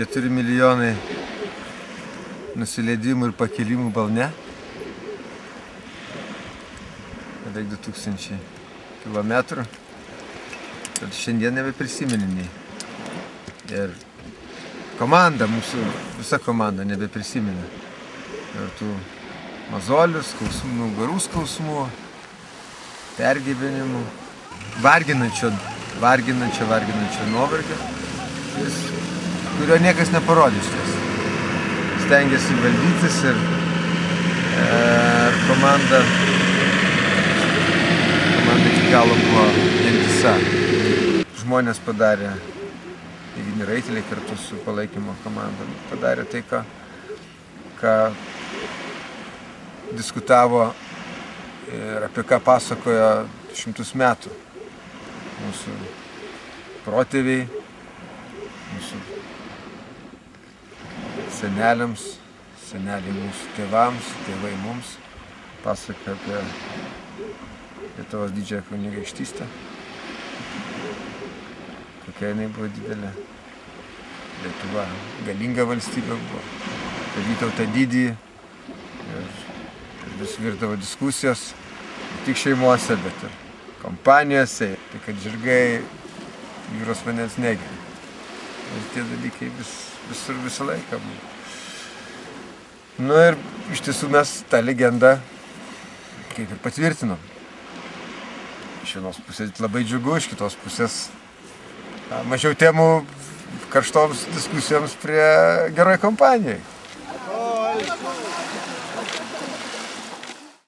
4 milijonai nusileidimų ir pakilimų balne. Beveik 2000 kilometrų. Tad šiandien nebeprisimininiai. Ir komanda, mūsų visa komanda nebeprisimena. Ir tų mazolių, skausmų, nugarų skausmų, pergyvenimų, varginančio nuovargio, kurio niekas neparodys. Stengiasi valdytis ir komanda iki galo buvo vientisa. Žmonės padarė, Devyni raiteliai kartu su palaikymo komanda, padarė tai, ką diskutavo ir apie ką pasakojo 100 metų mūsų protėviai, mūsų seneliams, seneliai mūsų tėvams, tėvai mums pasakojo apie Lietuvos didžiąją kunigaikštystę, kokia jinai buvo didelė. Lietuva galinga valstybė buvo, apie Vytautą Didįjį ir vis virdavo diskusijos, ne tik šeimose, bet ir kompanijose, tai kad žirgai jūros vandens negeria. Ir tie dalykai visur visą laiką buvo. Nu ir iš tiesų mes tą legendą kaip ir patvirtinom. Iš vienos pusės labai džiugu, iš kitos pusės mažiau temų karštoms diskusijoms prie geroj kompanijai.